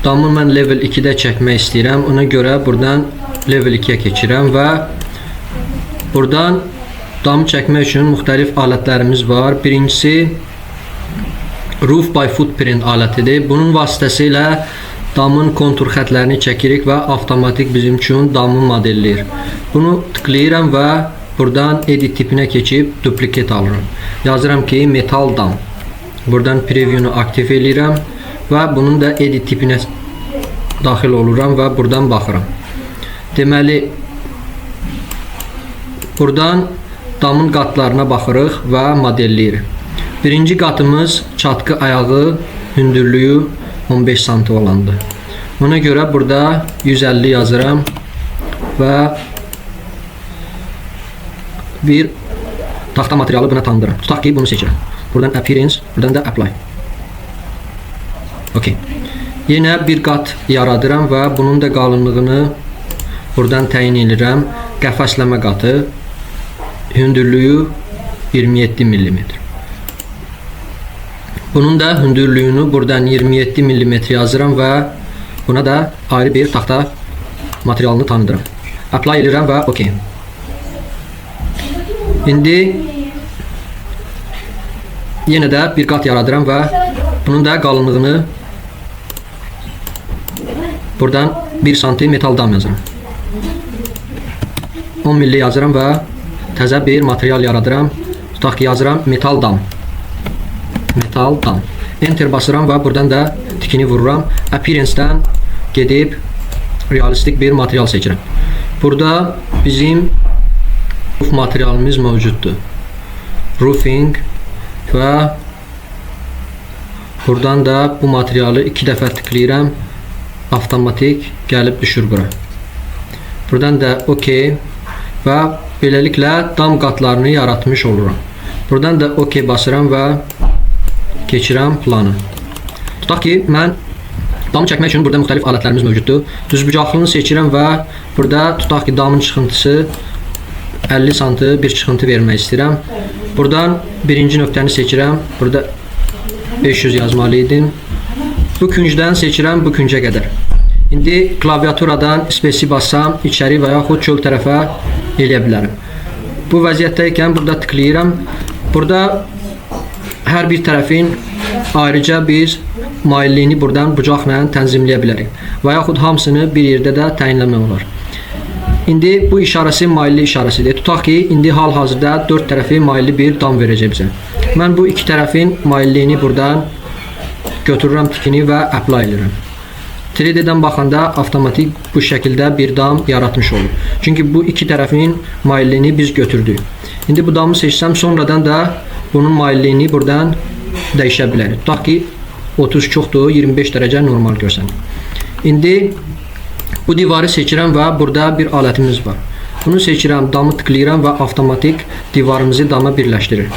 damı mən level 2-də çəkmək istəyirəm. Ona görə buradan level 2-yə keçirəm və buradan damı çəkmək üçün müxtəlif alətlərimiz var. Birincisi Roof by Footprint alətidir. Bunun vasitəsilə damın kontur xətlərini çəkirik və avtomatik bizim üçün damı modelləyir. Bunu tıklayıram və buradan edit tipinə keçib duplikat alıram. Yazıram ki metal dam. Buradan preview'nu aktiv edirəm və bunun da edit tipinə daxil oluram və buradan baxıram. Deməli, buradan damın qatlarına baxırıq və modelləyirik. Birinci qatımız çatqı ayağı hündürlüyü 15 sm olandı. Ona görə burada 150 yazıram və bir taxta materialı buna tanıdıram. Tutaq ki bunu seçirəm. Buradan Appearance, buradan da Apply. Okay. Yenə bir qat yaradıram və bunun da qalınlığını buradan təyin edirəm. Qəfəsləmə qatı, hündürlüyü 27 mm. Bunun da hündürlüyünü buradan 27 mm yazıram və buna da ayrı bir taxta materialını tanıdıram. Apply edirəm və OK. İndi yenə də bir qat yaradıram və bunun da qalınlığını buradan 1 cm metal dam yazıram. 10 mm yazıram və təzə bir material yaradıram. Tutaq ki yazıram metal dam. Metal dam. Enter basıram və buradan da tikini vururam. Appearance-dən gedib realistik bir material seçirəm. Burada bizim roof materialımız mövcuddur. Roofing və buradan da bu materialı 2 dəfə tıklayıram. Avtomatik gəlib düşür bura. Buradan da OK və beləliklə dam qatlarını yaratmış oluram. Buradan da OK basıram və keçirəm planı. Tutaq ki mən damı çəkmək üçün burada müxtəlif alətlərimiz mövcuddur. Düzbucaqlığını seçirəm və burada tutaq ki damın çıxıntısı 50 sm bir çıxıntı vermək istəyirəm. Buradan birinci nöqtəni seçirəm. Burada 500 yazmalı idim. Bu küncdən seçirəm bu küncə qədər. İndi klaviaturadan space bassam içəri və yaxud çöl tərəfə eləyə bilərəm. Bu vəziyyətdəykən burada tıklayıram. Burada hər bir tərəfin ayrıca biz mailliyini buradan bucaqla tənzimləyə bilərik. Və yaxud hamısını bir yerdə də təyinləmək olar. İndi bu işarəsi mailli işarəsidir. Tutaq ki, indi hal-hazırda 4 tərəfi mailli bir dam verəcək bizə. Mən bu 2 tərəfin mailliyini buradan götürürəm tikini və apply edirəm. 3D-dən baxanda avtomatik bu şəkildə bir dam yaratmış olur. Çünki bu 2 tərəfin mailliyini biz götürdük. İndi bu damı seçsəm, sonradan da bunun mailliyini buradan dəyişə bilərik. Tutaq ki, 30 çoxdur, 25 dərəcə normal görsənir. İndi bu divarı seçirəm və burada bir alətimiz var. Bunu seçirəm, damı tıklayıram və avtomatik divarımızı dama birləşdirir.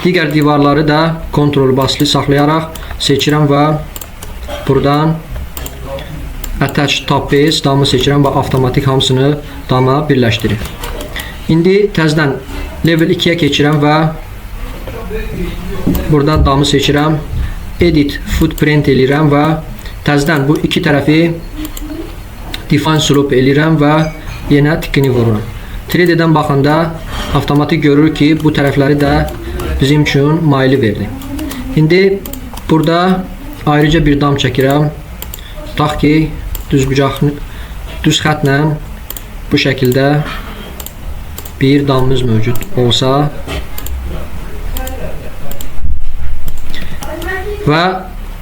Digər divarları da kontrol basılı saxlayaraq seçirəm və buradan Attach Top Base damı seçirəm və avtomatik hamısını dama birləşdirir. İndi təzədən level 2-yə keçirəm və buradan damı seçirəm. Edit Footprint eləyirəm və təzədən bu 2 tərəfi Define Slope eləyirəm və yenə tikini vururam. 3D-dən baxanda avtomatik görür ki, bu tərəfləri də bizim üçün maili verdi. İndi burada ayrıca bir dam çəkirəm. Tutaq ki, düz xətlə bu şəkildə bir damımız mövcud olsa və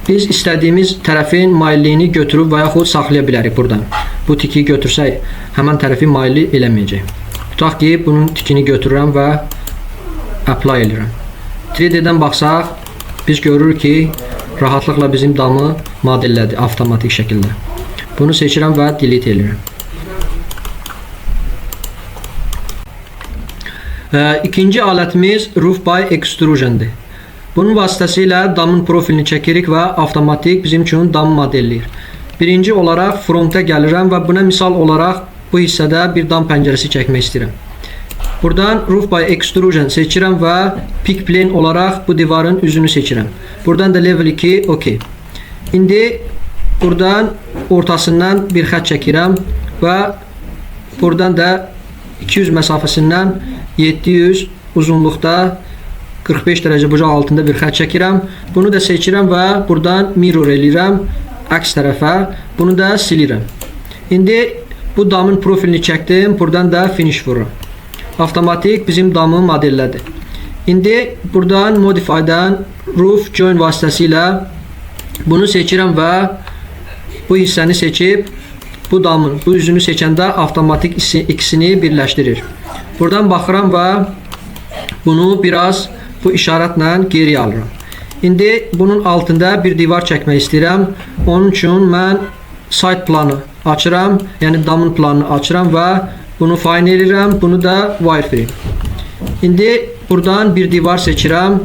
biz istədiyimiz tərəfin mailliyini götürüb və yaxud saxlaya bilərik buradan. Bu tiki götürsək, həmən tərəfi mailli eləməyəcək. Tutaq ki, bunun tikini götürürəm və apply edirəm. 3D-dən baxsaq, biz görürük ki, rahatlıqla bizim damı modellədi avtomatik şəkildə. Bunu seçirəm və delete edirəm. İkinci alətimiz Roof by Extrusion'dir. Bunun vasitəsilə damın profilini çəkirik və avtomatik bizim üçün damı modelləyir. Birinci olaraq fronta gəlirəm və buna misal olaraq bu hissədə bir dam pəncərəsi çəkmək istəyirəm. Buradan Roof by Extrusion seçirəm və Pick Plane olaraq bu divarın üzünü seçirəm. Buradan da Level 2 OK. İndi buradan ortasından bir xət çəkirəm və buradan da 200 məsafəsindən 700 uzunluqda 45 dərəcə bucaq altında bir xət çəkirəm. Bunu da seçirəm və buradan mirror eləyirəm əks tərəfə. Bunu da silirəm. İndi bu damın profilini çəkdim. Buradan da finish vururam. Avtomatik bizim damı modellədi. İndi buradan modify'dan roof join vasitəsilə bunu seçirəm və bu hissəni seçib bu damın bu üzünü seçəndə avtomatik ikisini birləşdirir. Buradan baxıram və bunu biraz bu işarətlə geri alıram. İndi bunun altında bir divar çəkmək istəyirəm. Onun üçün mən site planı açıram, yəni damın planını açıram və bunu fine edirəm. Bunu da wireframe. İndi buradan bir divar seçirəm.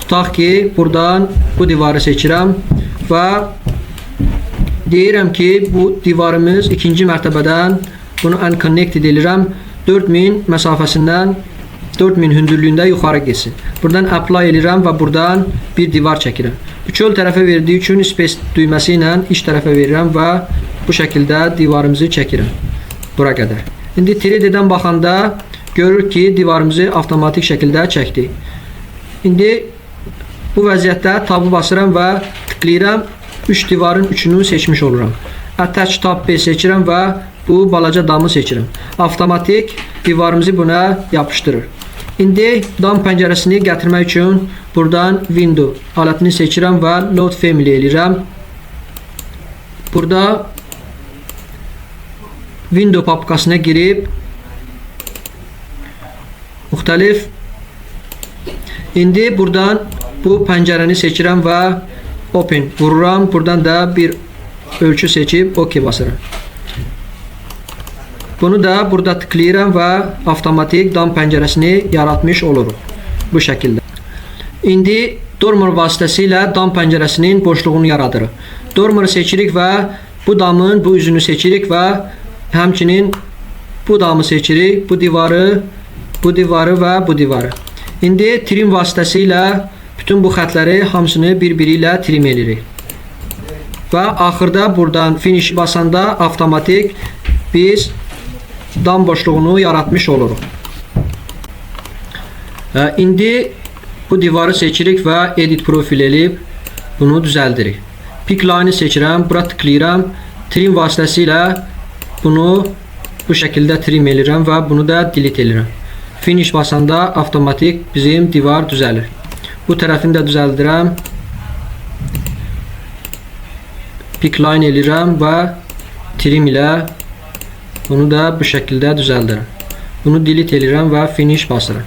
Tutaq ki, buradan bu divarı seçirəm və deyirəm ki, bu divarımız ikinci mərtəbədən bunu unconnected edirəm. 4000 məsafəsindən 4000 hündürlüyündə yuxarı getsin. Buradan apply edirəm və buradan bir divar çəkirəm. Bu çöl tərəfə verdiyi üçün space düyməsi ilə iç tərəfə verirəm və bu şəkildə divarımızı çəkirəm. Bura qədər. İndi 3D-dən baxanda görürük ki, divarımızı avtomatik şəkildə çəkdik. İndi bu vəziyyətdə tabı basıram və tıklayıram. 3 divarın üçünü seçmiş oluram. Attach tab B seçirəm və bu balaca damı seçirəm. Avtomatik divarımızı buna yapışdırır. İndi dam pəncərəsini gətirmək üçün buradan window alətini seçirəm və load family eləyirəm. Burada window papkasına girib müxtəlif indi buradan bu pəncərəni seçirəm və open vururam. Buradan da bir ölçü seçib OK basıram. Bunu da burada tıklayıram və avtomatik dam pəncərəsini yaratmış oluruq. Bu şəkildə. İndi dormer vasitəsilə dam pəncərəsinin boşluğunu yaradırıq. Dormeri seçirik və bu damın bu üzünü seçirik və həmçinin bu damı seçirik, bu divarı və bu divarı. İndi trim vasitəsilə bütün bu xətləri hamısını bir-biri ilə trim edirik. Və axırda buradan finish basanda avtomatik biz dam boşluğunu yaratmış oluruq. İndi bu divarı seçirik və edit profil eləyib bunu düzəldirik. Pick line-ı seçirəm, bura tıklayıram. Trim vasitəsilə bunu bu şəkildə trim eləyirəm və bunu da delete eləyirəm. Finish basanda avtomatik bizim divar düzəlir. Bu tərəfini də düzəldirəm. Pick line eləyirəm və trim ilə bunu da bu şəkildə düzəldirəm. Bunu delete eləyirəm və finish basıram.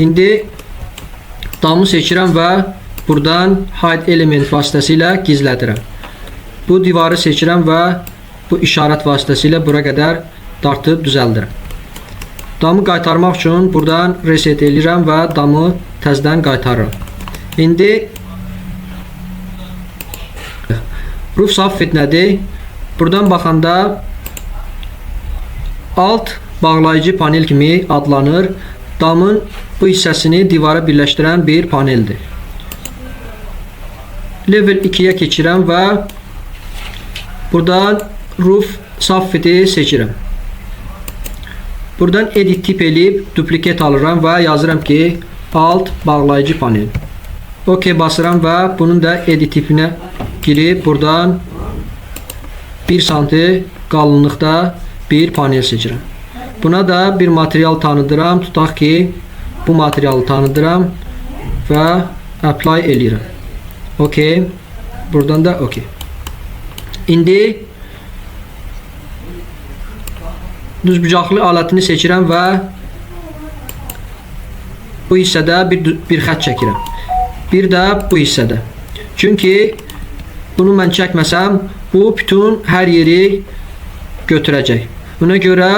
İndi damı seçirəm və buradan hide element vasitəsilə gizlədirəm. Bu divarı seçirəm və bu işarət vasitəsilə bura qədər dartıb düzəldirəm. Damı qaytarmaq üçün buradan reset eləyirəm və damı təzədən qaytarıram. İndi roof soffit nədir? Buradan baxanda alt bağlayıcı panel kimi adlanır. Damın bu hissəsini divara birləşdirən bir paneldir. Level 2-yə keçirəm və buradan roof soffit'i seçirəm. Buradan edit tip eləyib duplikat alıram və yazıram ki alt bağlayıcı panel. OK basıram və bunun da edit tipinə girib buradan 1 cm qalınlıqda bir panel seçirəm. Buna da bir material tanıdıram. Tutaq ki bu materialı tanıdıram və apply eləyirəm. OK. Buradan da OK. İndi düzbucaqlı alətini seçirəm və bu hissədə bir xət çəkirəm. Bir də bu hissədə. Çünki bunu mən çəkməsəm, bu bütün hər yeri götürəcək. Buna görə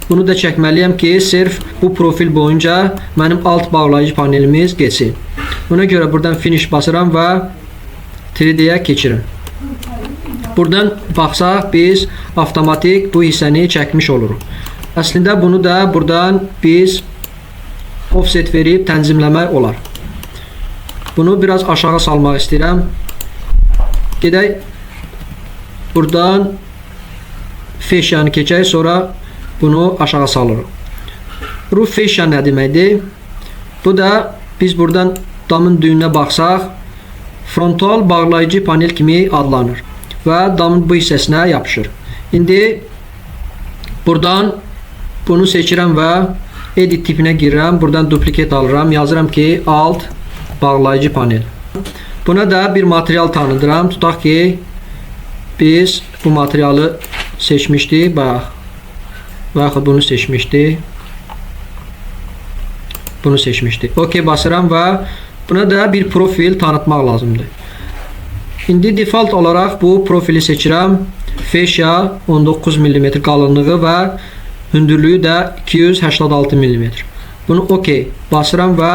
bunu da çəkməliyəm ki, sırf bu profil boyunca mənim alt bağlayıcı panelimiz geçsin. Buna görə buradan finish basıram və 3D-yə keçirəm. Buradan baxsaq, biz avtomatik bu hissəni çəkmiş oluruq. Əslində bunu da buradan biz offset verib tənzimləmək olar. Bunu biraz aşağı salmaq istəyirəm. Gedək buradan fascia'nı keçək, sonra bunu aşağı salırıq. Roof fascia nə deməkdir? Bu da biz buradan damın düyününə baxsaq, frontal bağlayıcı panel kimi adlanır və damın bu hissəsinə yapışır. İndi buradan bunu seçirəm və edit tipinə girirəm. Buradan duplikat alıram. Yazıram ki, alt bağlayıcı panel. Buna da bir material tanıdıram. Tutaq ki, biz bu materialı seçmişdik. Bax, yaxud bunu seçmişdik. Bunu seçmişdik. OK basıram və buna da bir profil tanıtmaq lazımdır. İndi default olaraq bu profili seçirəm. Fascia 19 mm qalınlığı və hündürlüyü də 286 mm. Bunu OK basıram və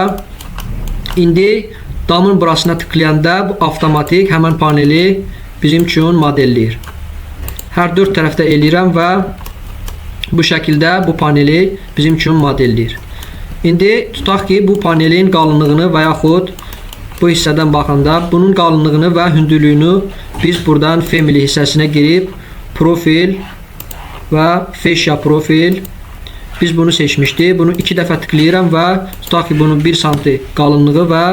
indi damın burasına tıklayanda bu avtomatik həmən paneli bizim üçün modelləyir. Hər 4 tərəfdə eləyirəm və bu şəkildə bu paneli bizim üçün modelləyir. İndi tutaq ki, bu panelin qalınlığını və yaxud bu hissədən baxanda bunun qalınlığını və hündürlüyünü biz buradan family hissəsinə girib profil və fascia profil, biz bunu seçmişdik. Bunu 2 dəfə tıklayıram və tutaq ki, bunun 1 cm qalınlığı və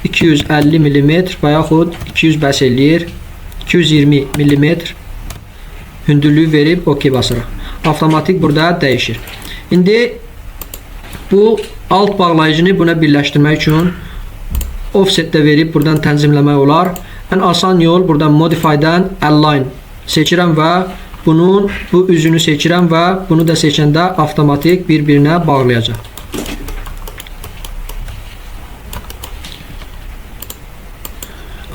250 mm və yaxud 200 bəs eləyir, 220 mm hündürlüyü verib OK basırıq. Avtomatik burada dəyişir. İndi bu alt bağlayıcını buna birləşdirmək üçün offsetdə verib buradan tənzimləmək olar. Ən asan yol buradan modify'dan align seçirəm və bunun bu üzünü seçirəm və bunu da seçəndə avtomatik bir-birinə bağlayacaq.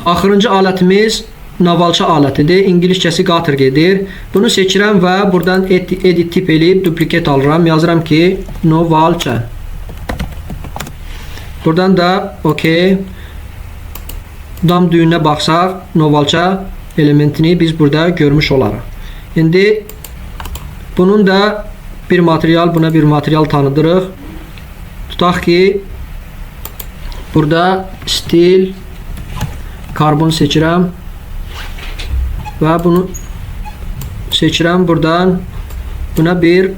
Axırıncı alətimiz navalça alətidir. İngiliscəsi qatar gedir. Bunu seçirəm və buradan edit tip eləyib duplikat alıram. Yazıram ki, navalça. Buradan da OK. Dam düyününə baxsaq, navalça elementini biz burada görmüş olarıq. İndi bunun da bir material, buna bir material tanıdırıq. Tutaq ki, burada stil karbon seçirəm və bunu seçirəm. Buradan buna bir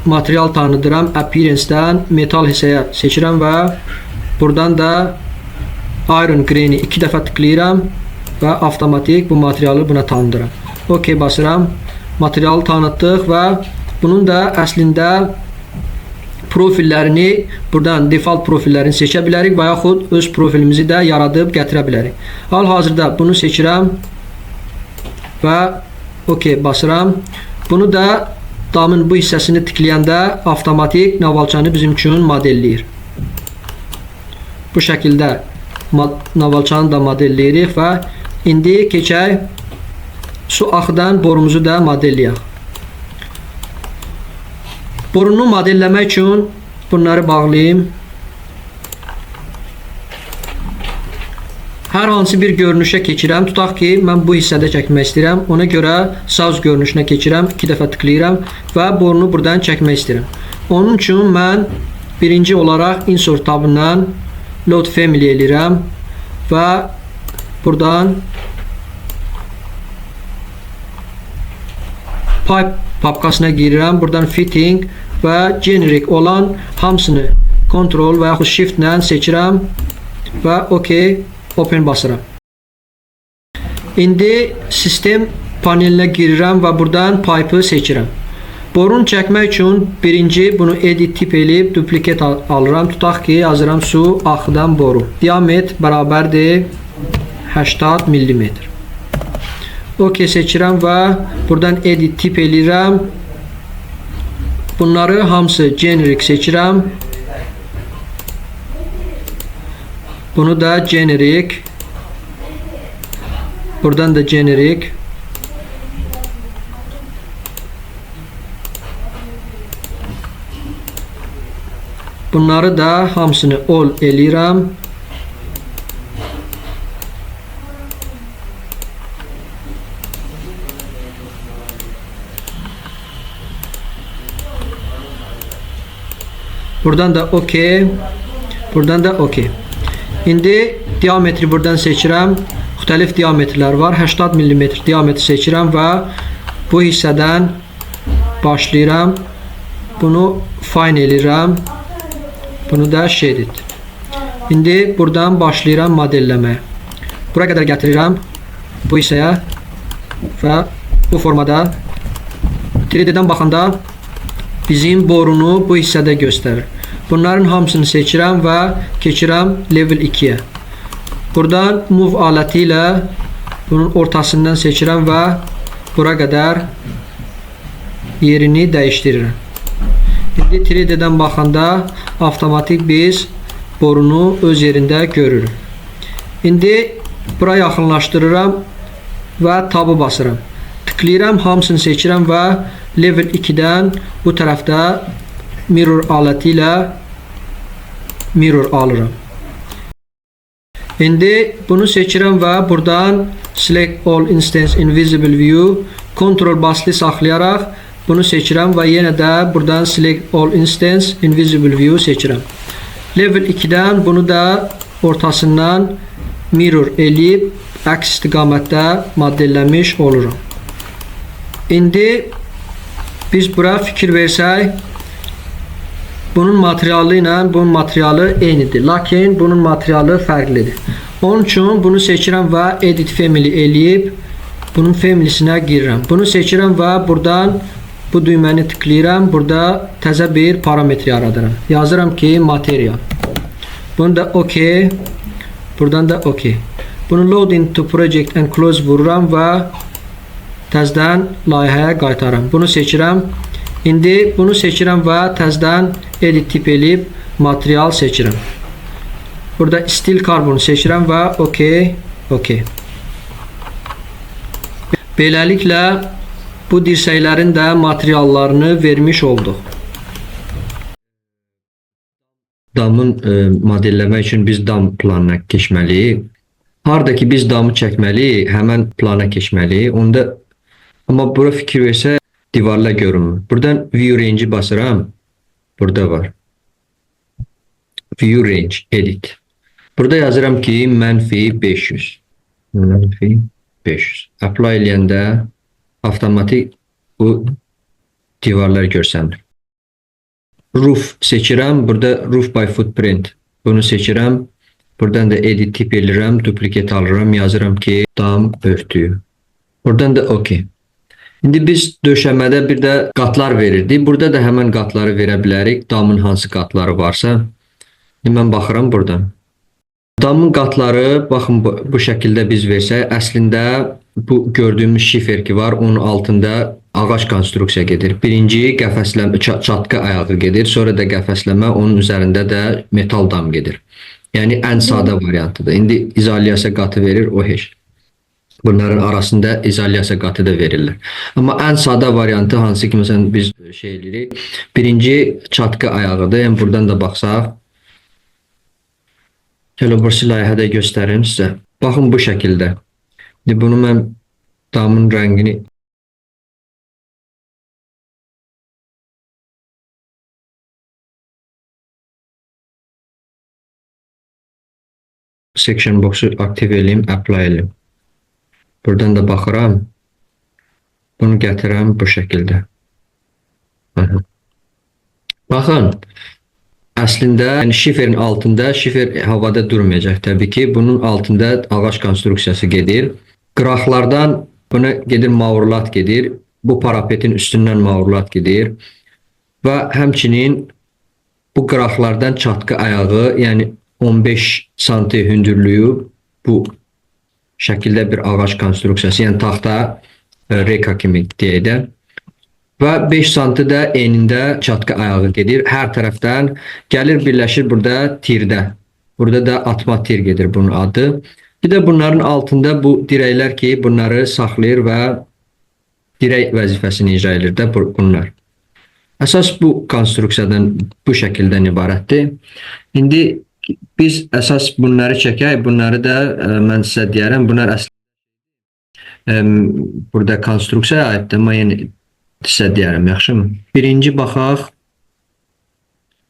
material tanıdıram. Appearance'dan metal hissəyə seçirəm və buradan da iron grain'i 2 dəfə tıklayıram və avtomatik bu materialı buna tanıdıram. OK basıram. Materialı tanıtdıq və bunun da əslində profillərini buradan default profillərini seçə bilərik və yaxud öz profilimizi də yaradıb gətirə bilərik. Hal-hazırda bunu seçirəm və OK basıram. Bunu da damın bu hissəsini tıklayanda avtomatik navalçanı bizim üçün modelləyir. Bu şəkildə navalçanı da modelləyirik və indi keçək su axıdan borumuzu da modelləyək. Borunu modelləmək üçün bunları bağlayayım. Hər hansı bir görünüşə keçirəm. Tutaq ki, mən bu hissədə çəkmək istəyirəm. Ona görə saz görünüşünə keçirəm. 2 dəfə tıklayıram və borunu buradan çəkmək istəyirəm. Onun üçün mən birinci olaraq insert tabından load family eləyirəm və buradan pipe papkasına girirəm. Buradan fitting və generic olan hamısını control və yaxud shift ilə seçirəm və OK open basıram. İndi sistem panelinə girirəm və buradan pipe'ı seçirəm. Borunu çəkmək üçün birinci bunu edit tip eləyib duplikat alıram. Tutaq ki, yazıram su axıdan boru. Diametr bərabərdir 80 mm. OK seçirəm və buradan edit tip eləyirəm. Bunları hamısı generic seçirəm. Bunu da generic. Buradan da generic. Bunları da hamısını all eləyirəm. Buradan da OK. Buradan da OK. İndi diametri buradan seçirəm. müxtəlif diametrlər var. 80 mm diametr seçirəm və bu hissədən başlayıram. Bunu fine eləyirəm. Bunu da shaded. İndi buradan başlayıram modelləməyə. Bura qədər gətirirəm bu hissəyə və bu formada 3D-dən baxanda bizim borunu bu hissədə göstərir. Bunların hamısını seçirəm və keçirəm level 2-yə. Buradan move aləti ilə bunun ortasından seçirəm və bura qədər yerini dəyişdirirəm. İndi 3D-dən baxanda avtomatik biz borunu öz yerində görürük. İndi bura yaxınlaşdırıram və tabı basıram. Tıklayıram, hamısını seçirəm və level 2-dən bu tərəfdə mirror aləti ilə mirror alıram. İndi bunu seçirəm və buradan select all instance invisible view kontrol basılı saxlayaraq bunu seçirəm və yenə də buradan select all instance invisible view seçirəm. Level 2-dən bunu da ortasından mirror eləyib əks istiqamətdə modelləmiş oluram. İndi biz bura fikir versək, bunun materialı ilə bunun materialı eynidir. Lakin bunun materialı fərqlidir. Onun üçün bunu seçirəm və edit family eləyib bunun familysinə girirəm. Bunu seçirəm və buradan bu düyməni tıklayıram. Burada təzə bir parametr yaradıram. Yazıram ki material. Bunu da OK. Buradan da OK. Bunu load into project and close vururam və təzədən layihəyə qaytarıram. Bunu seçirəm. İndi bunu seçirəm və təzədən edit tip eləyib material seçirəm. Burada steel carbon seçirəm və OK, OK. Beləliklə bu dirsəklərin də materiallarını vermiş olduq. Damın modelləmək üçün biz dam planına keçməliyik. Harada ki biz damı çəkməliyik, həmən plana keçməliyik. Onda amma bura fikir versə divarla görünmür. Buradan view range'i basıram. Burada var. View range, edit. Burada yazıram ki -500. -500. Apply eləyəndə avtomatik bu divarlar görsənir. Roof seçirəm. Burada roof by footprint. Bunu seçirəm. Buradan da edit tip eləyirəm. Duplicate alıram. Yazıram ki dam örtüyü. Buradan da OK. İndi biz döşəmədə bir də qatlar verirdik. Burada da həmən qatları verə bilərik. Damın hansı qatları varsa. İndi mən baxıram buradan. Damın qatları, baxın bu şəkildə biz versək, əslində bu gördüyümüz şifer ki var, onun altında ağac konstruksiya gedir. Birinci qəfəsləmə, çatqı ayağı gedir. Sonra da qəfəsləmə, onun üzərində də metal dam gedir. Yəni ən sadə variantıdır. İndi izolyasiya qatı verir, o heç. Bunların arasında izolyasiya qatı da verirlər. Amma ən sadə variantı hansı ki, məsələn, biz şey edirik. Birinci çatqı ayağıdır. Yəni buradan da baxsaq. Gələ burası layihədə göstərim sizə. Baxın bu şəkildə. İndi bunu mən damın rəngini section box'u aktiv eləyim, apply eləyim. Buradan da baxıram. Bunu gətirəm bu şəkildə. Baxın. Əslində, yəni şiferin altında, şifer havada durmayacaq təbii ki. Bunun altında ağac konstruksiyası gedir. Qıraqlardan buna gedir mavrulat gedir. Bu parapetin üstündən mavrulat gedir. Və həmçinin bu qıraqlardan çatqı ayağı, yəni 15 sm hündürlüyü bu şəkildə bir ağac konstruksiyası, yəni taxta reka kimi deyək də. Və 5 sm də enində çatqı ayağı gedir. Hər tərəfdən gəlir, birləşir burada tirdə. Burada da atma tir gedir bunun adı. Bir də bunların altında bu dirəklər ki, bunları saxlayır və dirək vəzifəsini icra edir də bunlar. Əsas bu konstruksiyadan bu şəkildən ibarətdir. İndi biz əsas bunları çəkək. Bunları da mən sizə deyərəm. Bunlar əslində burada konstruksiyaya aiddir. Amma yəni sizə deyərəm, yaxşımı? Birinci baxaq.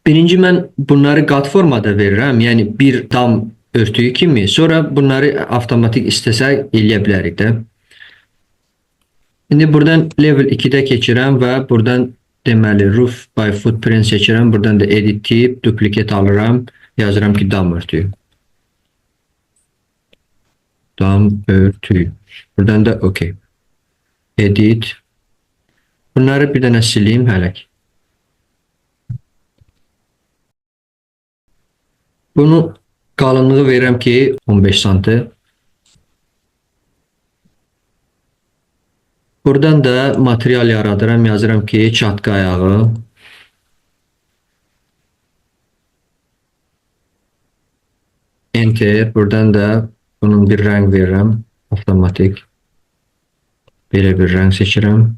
Birinci mən bunları qat formada verirəm. Yəni bir dam örtüyü kimi. Sonra bunları avtomatik istəsək eləyə bilərik də. İndi buradan level 2-də keçirəm və buradan deməli roof by footprint seçirəm. Buradan da edit tip, duplicate alıram. Yazıram ki dam örtüyü. Dam örtüyü. Buradan da OK. Edit. Bunları bir dənə sileyim hələ ki. Bunu qalınlığı verirəm ki 15 sm. Buradan da material yaradıram. Yazıram ki çatkı ayağı. Enter. Buradan da bunun bir rəng verirəm. Avtomatik. Belə bir rəng seçirəm.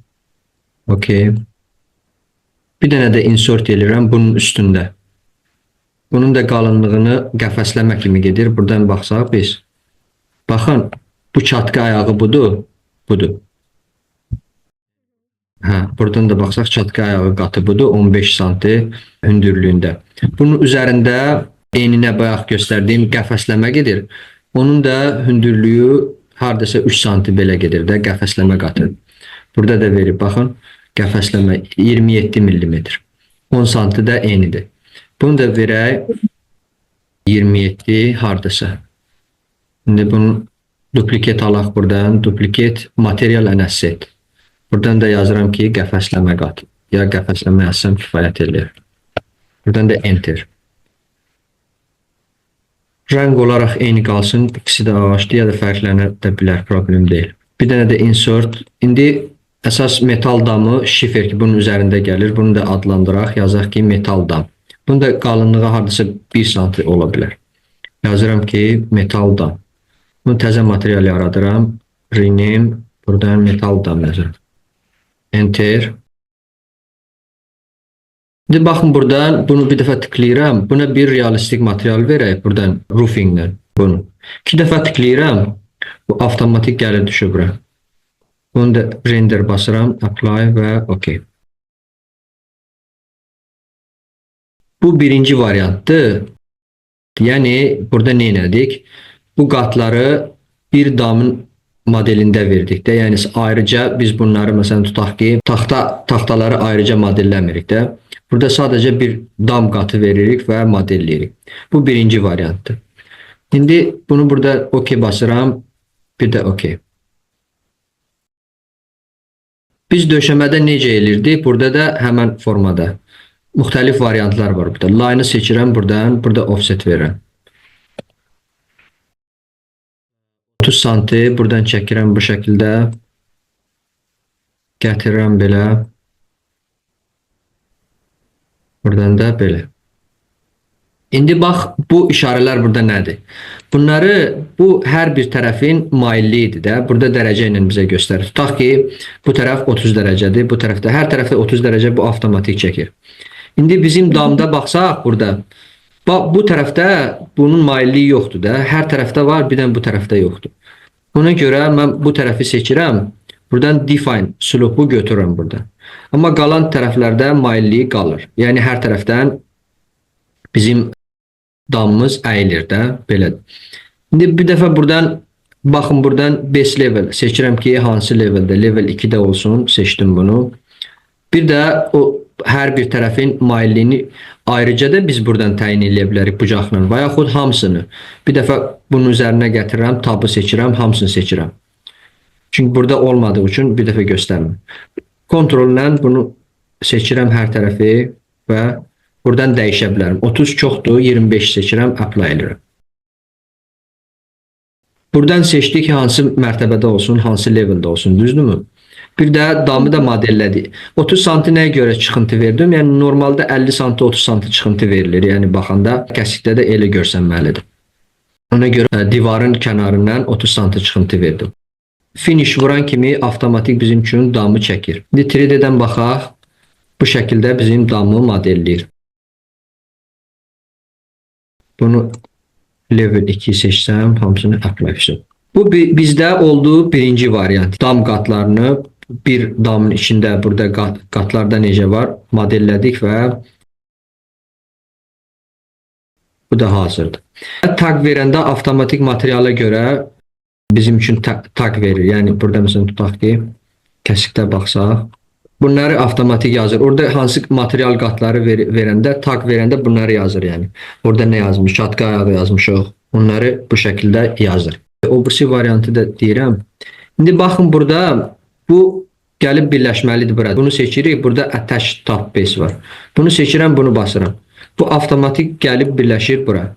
OK. Bir dənə də insert edirəm bunun üstündə. Bunun da qalınlığını qəfəsləmə kimi gedir. Buradan baxsaq biz. Baxın, bu çatkı ayağı budur. Budur. Buradan da baxsaq çatkı ayağı qatı budur. 15 sm hündürlüyündə. Bunun üzərində eninə bayaq göstərdiyim qəfəsləmə gedir. Onun da hündürlüyü hardasa 3 sm belə gedir də qəfəsləmə qatı. Burada da verib baxın. Qəfəsləmə 27 mm. 10 sm də enidir. Bunu da verək 27 hardasa. Şimdi bunu duplicate alaq buradan. Duplicate material and asset. Buradan da yazıram ki qəfəsləmə qat. Ya qəfəsləmə yazsam kifayət edir. Buradan da enter. Rəng olaraq eyni qalsın. İkisi də ağaçdır ya da fərqlənə də bilər. Problem deyil. Bir dənə də insert. İndi əsas metal damı şifer ki bunun üzərində gəlir. Bunu da adlandıraq. Yazaq ki metal dam. Bunun da qalınlığı hardasa 1 sm ola bilər. Yazıram ki metal dam. Bunu təzə material yaradıram. Rename. Buradan metal dam yazıram. Enter. Şimdi baxın buradan bunu bir dəfə tıklayıram. Buna bir realistik material verək. Buradan roofinglə bunu. 2 dəfə tıklayıram. Bu avtomatik gəlir düşür bura. Bunu da render basıram. Apply və OK. Bu birinci variantdır. Yəni burada nə elədik? Bu qatları bir damın modelində verdik də. Yəni ayrıca biz bunları məsələn tutaq ki, taxtaları ayrıca modelləmirik də. Burada sadəcə bir dam qatı veririk və modelləyirik. Bu birinci variantdır. İndi bunu burada OK basıram. Bir də OK. Biz döşəmədə necə elirdik? Burada da həmən formada. Müxtəlif variantlar var burada. Line-ı seçirəm buradan. Burada offset verirəm. 30 sm buradan çəkirəm bu şəkildə. Gətirirəm belə. Buradan da belə. İndi bax bu işarələr burada nədir? Bunları bu hər bir tərəfin mailliyidir də. Burada dərəcə ilə bizə göstərir. Tutaq ki bu tərəf 30 dərəcədir. Bu tərəfdə hər tərəfdə 30 dərəcə bu avtomatik çəkir. İndi bizim damda baxsaq burada. Bu tərəfdə bunun mailliyi yoxdur da. Hər tərəfdə var, bir dənə bu tərəfdə yoxdur. Ona görə mən bu tərəfi seçirəm. Buradan define slope-u götürürəm buradan. Amma qalan tərəflərdə mailliyi qalır. Yəni hər tərəfdən bizim damımız əyilir də. Belədir. İndi bir dəfə buradan baxın buradan base level seçirəm ki hansı leveldə? Level 2-də olsun. Seçdim bunu. Bir də o hər bir tərəfin mailliyini ayrıca da biz buradan təyin edə bilərik bucaqla və yaxud hamısını. Bir dəfə bunun üzərinə gətirirəm, tabı seçirəm, hamısını seçirəm. Çünki burada olmadığı üçün bir dəfə göstərmir. Kontrollə bunu seçirəm hər tərəfi və buradan dəyişə bilərəm. 30 çoxdur, 25 seçirəm, apply edirəm. Buradan seçdik ki hansı mərtəbədə olsun, hansı leveldə olsun, düzdürmü? Bir də damı da modellədik. 30 sm nəyə görə çıxıntı verdim? Yəni normalda 50 sm 30 sm çıxıntı verilir. Yəni baxanda kəsikdə də elə görsənməlidir. Ona görə divarın kənarından 30 sm çıxıntı verdim. Finish vuran kimi avtomatik bizim üçün damı çəkir. İndi 3D-dən baxaq. Bu şəkildə bizim damı modelləyir. Bunu level 2 seçsəm, hamısını apply etsin. Bu bizdə olduğu birinci variant. Dam qatlarını bir damın içində burada qatlarda necə var modellədik və Bu da hazırdır. Tag verəndə avtomatik materiala görə bizim üçün tag verir. Yəni burada məsələn tutaq ki, kəsikdə baxsaq, bunları avtomatik yazır. Orada hansı material qatları verəndə, tag verəndə bunları yazır yəni. Orada nə yazmış, şatka ayağı yazmışıq. Onları bu şəkildə yazır. Obrisi variantı da deyirəm. İndi baxın burada bu gəlib birləşməlidir burada. Bunu seçirik. Burada attach tab base var. Bunu seçirəm, bunu basıram. Bu avtomatik gəlib birləşir bura.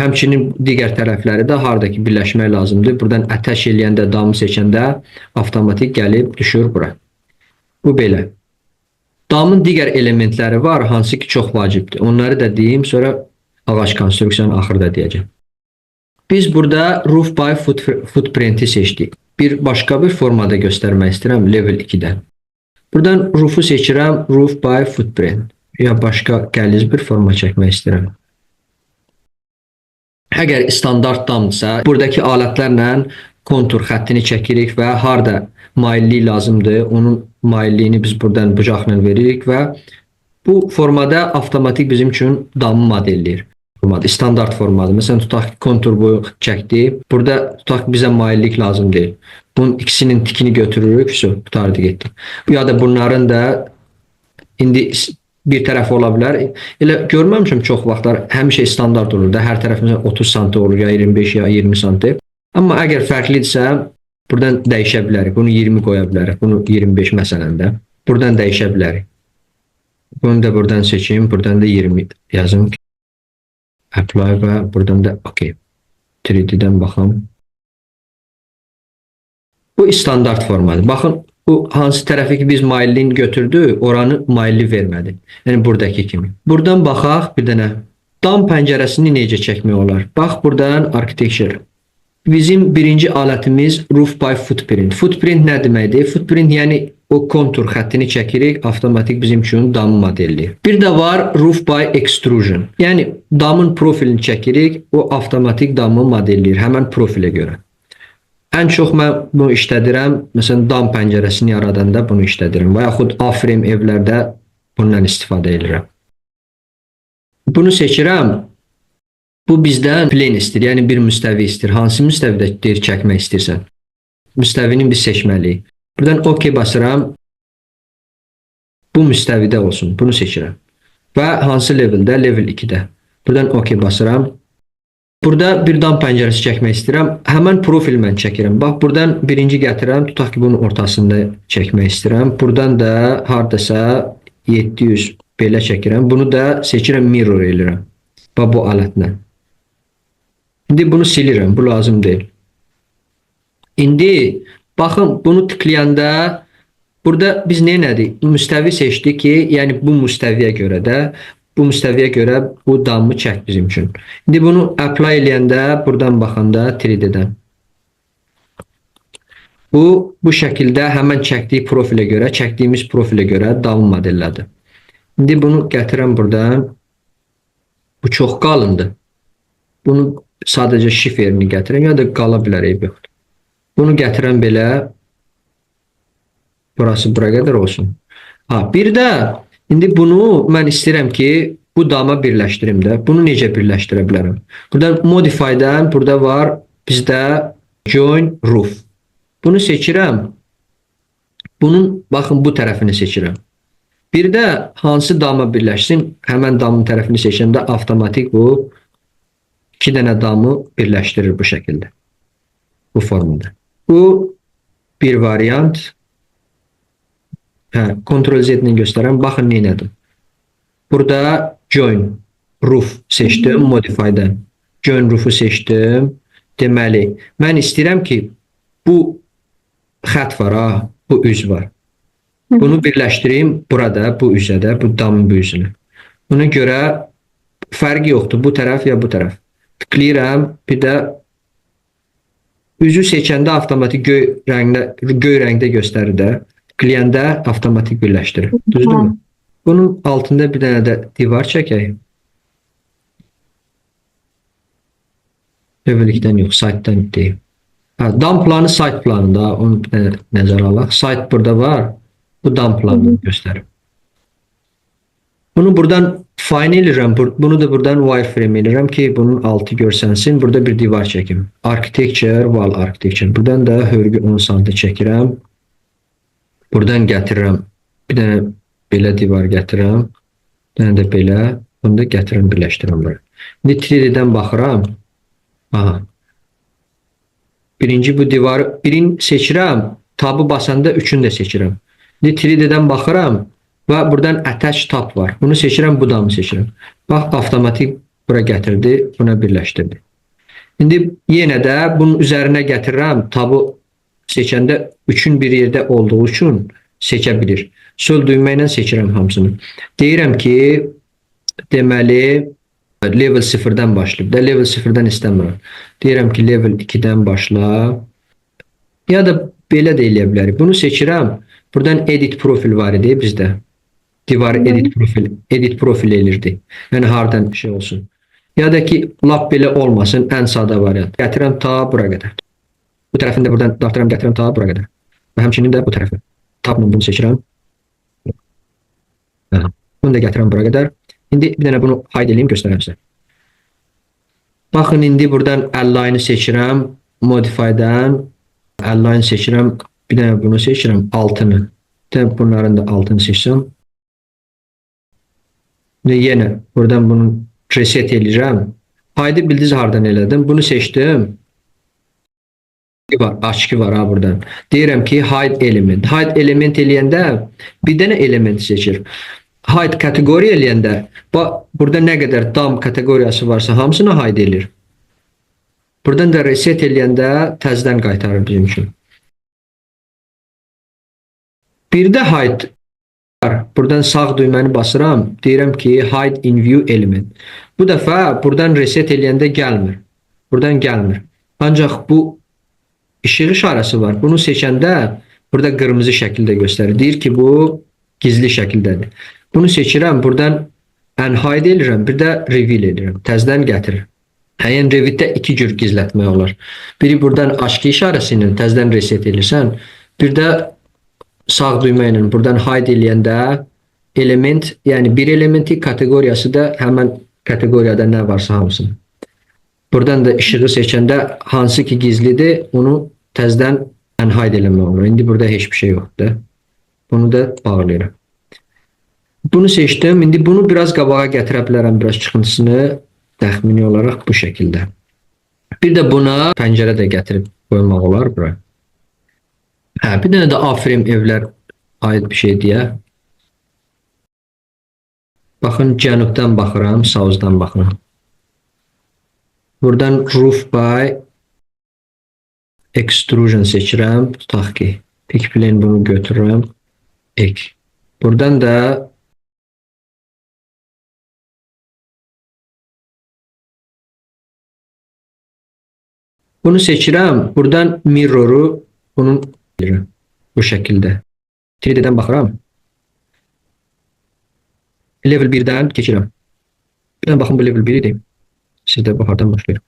Həmçinin digər tərəfləri də hardakı birləşmək lazımdır. Buradan attach eləyəndə, damı seçəndə avtomatik gəlib düşür bura. Bu belə. Damın digər elementləri var, hansı ki çox vacibdir. Onları da deyim, sonra ağac konstruksiyanın axırda deyəcəm. Biz burada roof by footprint'i seçdik. Başqa bir formada göstərmək istəyirəm level 2-də. Buradan roof'u seçirəm, roof by footprint. Ya başqa qəliz bir forma çəkmək istəyirəm. Əgər standart damdırsa, buradakı alətlərlə kontur xəttini çəkirik və harda maillik lazımdır, onun mailliyini biz buradan bucaqla veririk və bu formada avtomatik bizim üçün damı modelləyir. Standart formadır. Məsələn, tutaq ki, kontur boyu çəkdik. Burada tutaq ki, bizə maillik lazım deyil. Bunun ikisinin tikini götürürük, qutardı getdik. Ya da bunların da indi bir tərəf ola bilər. Elə görməmişəm çox vaxtlar həmişə standart olur da. Hər tərəf məsələn 30 sm olur, ya 25 ya 20 sm. Amma əgər fərqlidirsə, buradan dəyişə bilərik. Bunu 20 qoya bilərik. Bunu 25 məsələn də. Buradan dəyişə bilərik. Bunu da buradan seçeyim. Buradan da 20 yazım. Apply və buradan da OK. 3D-dən baxam. Bu standart formadır. Baxın, bu hansı tərəfi ki biz mailliyini götürdük, oranı mailli vermədi. Yəni buradakı kimi. Buradan baxaq bir dənə. Dam pəncərəsini necə çəkmək olar? Bax buradan architecture. Bizim birinci alətimiz roof by footprint. Footprint nə deməkdir? Footprint yəni o kontur xəttini çəkirik, avtomatik bizim üçün damı modelləyir. Bir də var roof by extrusion. Yəni damın profilini çəkirik, o avtomatik damı modelləyir həmən profilə görə. Ən çox mən bunu işlədirəm. Məsələn, dam pəncərəsini yaradanda bunu işlədirəm. Və yaxud A-frame evlərdə bundan istifadə edirəm. Bunu seçirəm. Bu bizdən plan istəyir, yəni bir müstəvi istəyir. Hansı müstəvidə deyir çəkmək istəyirsən? Müstəvini biz seçməliyik. Buradan OK basıram. Bu müstəvidə olsun. Bunu seçirəm. Və hansı leveldə? Level 2-də. Buradan OK basıram. Burada bir dam pəncərəsi çəkmək istəyirəm. Həmən profil mən çəkirəm. Bax, buradan birinci gətirəm. Tutaq ki, bunun ortasında çəkmək istəyirəm. Buradan da haradasa 700 belə çəkirəm. Bunu da seçirəm, mirror eləyirəm. Bax, bu alətlə. İndi bunu silirəm. Bu lazım deyil. İndi baxın, bunu tıklayanda burada biz nə elədik? Müstəvi seçdik ki, yəni bu müstəviyə görə bu damı çək bizim üçün. İndi bunu apply eləyəndə, buradan baxanda 3D-dən. Bu şəkildə həmən çəkdiyimiz profilə görə damı modellədir. İndi bunu gətirəm buradan. Bu çox qalındır. Bunu sadəcə şifrini gətirəm, ya da qala bilər, eyb yoxdur. Bunu gətirəm belə. Burası bura qədər olsun. Bir də indi bunu mən istəyirəm ki, bu dama birləşdirim də. Bunu necə birləşdirə bilərəm? Buradan modify-dən burada var bizdə join roof. Bunu seçirəm. Bunun baxın bu tərəfini seçirəm. Bir də hansı dama birləşsin, həmən damın tərəfini seçəndə avtomatik bu iki dənə damı birləşdirir bu şəkildə. Bu formada. Bu bir variant. Ctrl-Z ilə göstərəm. Baxın nə elədim. Burada join roof seçdim modify-dən. Join roof'u seçdim. Deməli, mən istəyirəm ki, bu xətt var, bu üz var. Bunu birləşdireyim burada, bu üzədə, bu damın bu üzünə. Buna görə fərqi yoxdur, bu tərəf ya bu tərəf. Tıklayıram, bir də üzü seçəndə avtomatik göy rəngdə göstərir də. Tıklayanda avtomatik birləşdirir. Düzdürmü? Bunun altında bir dənə də divar çəkək. Level-2-dən yox, site-dən deyim. Dam planı site planında, onu bir dənə nəzərə alaq. Site burada var, bu dam planını göstərir. Bunu buradan Fine edirəm. Bunu da buradan wireframe edirəm ki, bunun altı görsənsin. Burada bir divar çəkim. Architecture, wall architecture. Buradan da hörgü 10 sm çəkirəm. Buradan gətirirəm. Bir dənə belə divar gətirirəm. Bir dənə də belə. Bunu da gətirirəm, birləşdirirəm buraya. İndi 3D-dən baxıram. Aha. Birinci bu divarı birini seçirəm. Tabı basanda üçünü də seçirəm. İndi 3D-dən baxıram. Və buradan attach tab var. Bunu seçirəm, bu damı seçirəm. Bax, avtomatik bura gətirdi, buna birləşdirdi. İndi yenə də bunun üzərinə gətirirəm. Tabı seçəndə üçün bir yerdə olduğu üçün seçə bilir. Sol düymə ilə seçirəm hamısını. Deyirəm ki, deməli level 0-dan başlayıb da, level 0-dan istəmirəm. Deyirəm ki, level 2-dən başla. Ya da belə də eləyə bilərik. Bunu seçirəm. Buradan edit profil var idi bizdə. Divarı edit profil elirdi. Yəni hardan şey olsun. Ya da ki, lap belə olmasın, ən sadə variant. Gətirəm ta bura qədər. Bu tərəfini də buradan dartıram, gətirəm ta bura qədər. Və həmçinin də bu tərəfi. Tabla bunu seçirəm. Bunu da gətirəm bura qədər. İndi bir dənə bunu hide eləyim, göstərəm sizə. Baxın, indi buradan align-ı seçirəm. Modify-dən align seçirəm. Bir dənə bunu seçirəm, altını. Bunların da altını seçsəm. Ve yenə buradan bunu reset edirəm. Hide bildiniz hardan elədim. Bunu seçdim. Açki var ha buradan. Deyirəm ki hide element. Hide element eləyəndə bir dənə element seçir. Hide kateqoriya eləyəndə burada nə qədər DOM kateqoriyası varsa hamısını hide edir. Buradan da reset eləyəndə təzədən qaytarır bizim üçün. Bir də hide buradan sağ düyməni basıram. Deyirəm ki hide in view element. Bu dəfə buradan reset eləyəndə gəlmir. Buradan gəlmir. Ancaq bu işıq işarəsi var. Bunu seçəndə burada qırmızı şəkildə göstərir. Deyir ki bu gizli şəkildədir. Bunu seçirəm. Buradan unhide edirəm. Bir də reveal edirəm. Təzədən gətirir. Yəni Revitdə iki cür gizlətmək olar. Biri buradan aşkı işarəsi ilə təzədən reset edirsən. Bir də sağ düymə ilə buradan hide eləyəndə element, yəni bir elementi kateqoriyası da həmən kateqoriyada nə varsa hamısını. Buradan da işığı seçəndə hansı ki gizlidir, onu təzədən unhide eləmək olur. İndi burada heç bir şey yoxdur. Bunu da bağlayıram. Bunu seçdim. İndi bunu biraz qabağa gətirə bilərəm, biraz çıxıntısını təxmini olaraq bu şəkildə. Bir də buna pəncərə də gətirib qoymaq olar bura. Bir dənə də A-frame evlər aid bir şey deyə. Baxın, cənubdan baxıram, southdan baxıram. Buradan roof by extrusion seçirəm. Tutaq ki, pick plane bunu götürürəm. Ek. Buradan da bunu seçirəm. Buradan mirroru bunun bu şəkildə. 3D-dən baxıram. Level 1-dən keçirəm. Bir dənə baxın, bu level 1 idi. Sizdə bu hardan başlayır.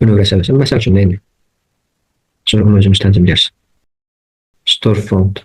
Bunu öyrəsəvəsin. Məsəl üçün neyini? Sonra onu özümüz tənzimləyərsin. Storefront.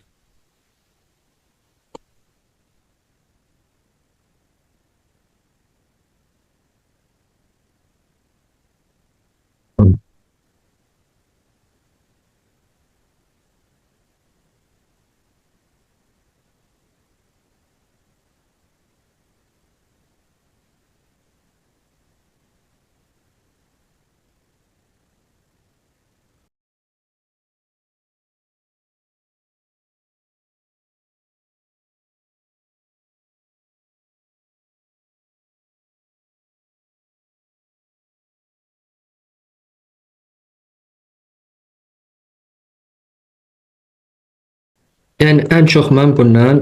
Yəni ən çox mən bundan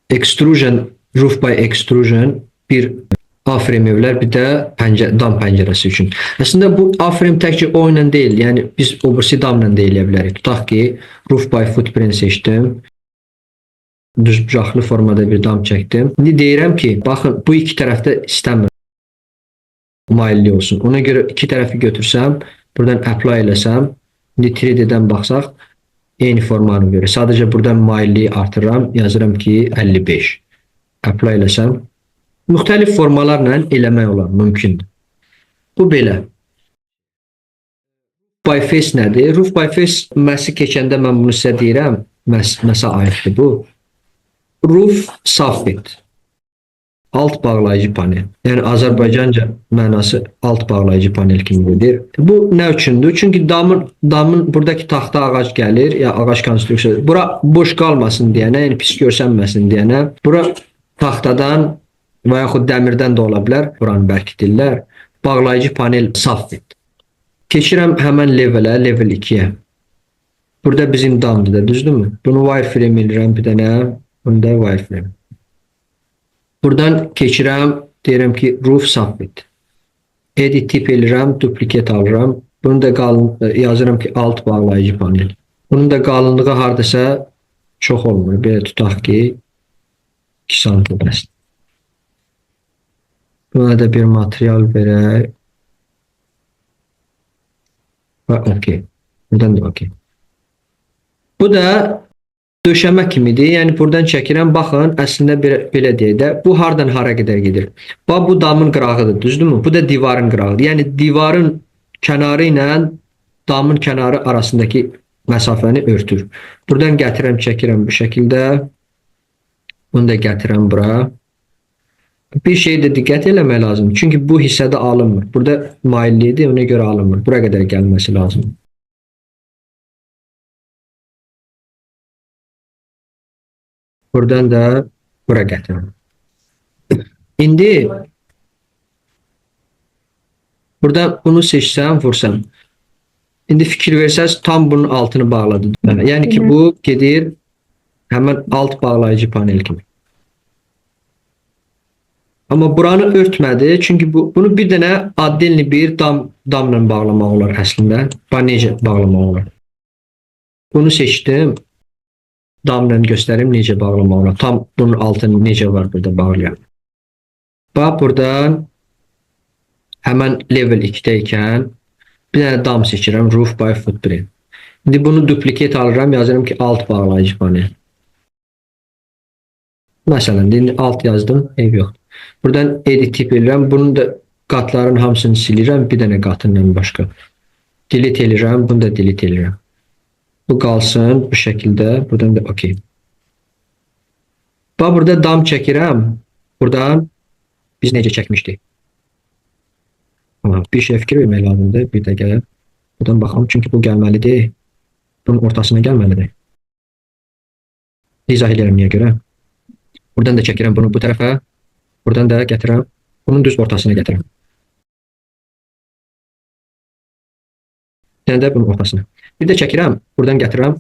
extrusion, roof by extrusion bir A-frame evlər, bir də dam pəncərəsi üçün. Əslində bu A-frame təkcə o ilə deyil, yəni biz obrisi damla da eləyə bilərik. Tutaq ki, roof by footprint seçdim. Düz bucaqlı formada bir dam çəkdim. İndi deyirəm ki, baxın, bu iki tərəfdə istəmirəm mailli olsun. Ona görə iki tərəfi götürsəm, buradan apply eləsəm, indi 3D-dən baxsaq, eyni formanı verir. Sadəcə buradan mailliyi artırıram. Yazıram ki 55. Apply eləsəm Müxtəlif formalarla eləmək olar, mümkündür. Bu belə. By face nədir? Roof by face məhsi keçəndə mən bunu sizə deyirəm. Məsə aiddir bu. Roof soffit. Alt bağlayıcı panel. Yəni Azərbaycanca mənası alt bağlayıcı panel kimi gedir. Bu nə üçündür? Çünki damın buradakı taxta ağac gəlir, ya ağac konstruksiyası. Bura boş qalmasın deyənə, yəni pis görsənməsin deyənə, bura taxtadan və yaxud dəmirdən də ola bilər, buranı bərkidirlər. Bağlayıcı panel soffit. Keçirəm həmən levelə, level 2-yə. Burada bizim damdır da, düzdürmü? Bunu wireframe edirəm bir dənə, bunu da wireframe. Buradan keçirəm, deyirəm ki, roof soffit. Edit tip edirəm, duplicate alıram. Bunu da yazıram ki, alt bağlayıcı panel. Bunun da qalınlığı hardasa çox olmur. Belə tutaq ki, 2 santim bəs. Buna da bir material verək. Və okey. Buradan da okey. Bu da döşəmə kimidir. Yəni buradan çəkirəm. Baxın, əslində belə deyək də, bu hardan hara qədər gedir. Bax, bu damın qırağıdır, düzdürmü? Bu da divarın qırağıdır. Yəni divarın kənarı ilə damın kənarı arasındakı məsafəni örtür. Buradan gətirəm, çəkirəm bu şəkildə. Bunu da gətirəm bura. Bir şey də diqqət eləmək lazımdır. Çünki bu hissədə alınmır. Burada maillidir, ona görə alınmır. Bura qədər gəlməsi lazımdır. Buradan da bura gətirin. İndi burada bunu seçsəm, vursam. İndi fikir versəz, tam bunun altını bağladı. Yəni ki, bu gedir həmən alt bağlayıcı panel kimi. Amma buranı örtmədi, çünki bunu bir dənə addelli bir damla bağlamaq olar əslində. Necə bağlamaq olar? Bunu seçdim. Damla göstərim necə bağlamaq olar. Tam bunun altını necə var burada bağlayalım. Bax, buradan həmən level 2-dəykən bir dənə dam seçirəm, roof by footprint. İndi bunu duplicate alıram, yazıram ki, alt bağlayıcı panel. Məsələn, indi alt yazdım, ev yoxdur. Buradan edit tip edirəm, bunun da qatların hamısını silirəm, bir dənə qatından başqa. Delete edirəm, bunu da delete edirəm. Bu qalsın bu şəkildə, buradan da okey. Bax, burada dam çəkirəm, buradan biz necə çəkmişdik. Bir şey fikir vermək lazımdır, bir də gəlib. Buradan baxalım, çünki bu gəlməlidir. Bunun ortasına gəlməlidir. İzah edirəm niyə görə. Buradan da çəkirəm bunu bu tərəfə. Buradan da gətirəm. Bunun düz ortasına gətirəm. Yəni də bunun ortasına. Bir də çəkirəm. Buradan gətirəm.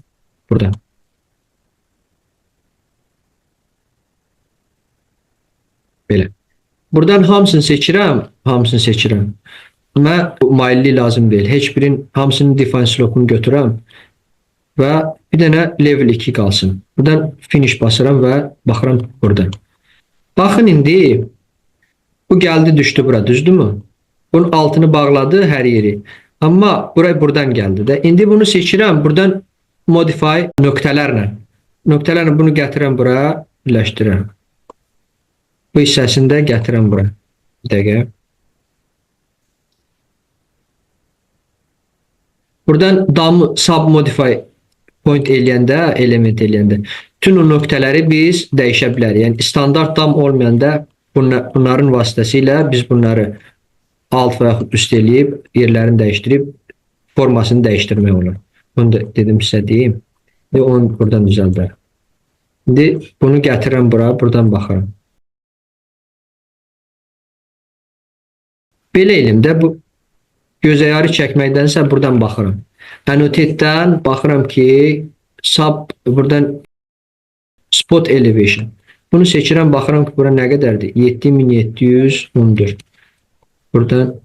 Buradan. Belə. Buradan hamısını seçirəm. Hamısını seçirəm. Və mailli lazım deyil. Heç birin hamısının define slopunu götürəm. Və bir dənə level 2 qalsın. Buradan finish basıram və baxıram buradan. Baxın indi bu gəldi düşdü bura, düzdürmü? Bunun altını bağladı hər yeri. Amma buradan gəldi də. İndi bunu seçirəm. Buradan modify nöqtələrlə. Nöqtələrlə bunu gətirəm bura, birləşdirəm. Bu hissəsində gətirəm bura. Bir dəqiqə. Buradan damı sub modify point eləyəndə, element eləyəndə bütün o nöqtələri biz dəyişə bilərik. Yəni standart dam olmayanda bunların vasitəsilə biz bunları alt və yaxud üst eləyib, yerlərini dəyişdirib, formasını dəyişdirmək olur. Bunu da dedim sizə deyim. Və onu buradan düzəldərəm. İndi bunu gətirəm bura, buradan baxıram. Belə elim də, bu gözəyarı çəkməkdənsə buradan baxıram. Annotate'dən baxıram ki, buradan spot elevation. Bunu seçirəm, baxıram ki, bura nə qədərdir? 7714. Buradan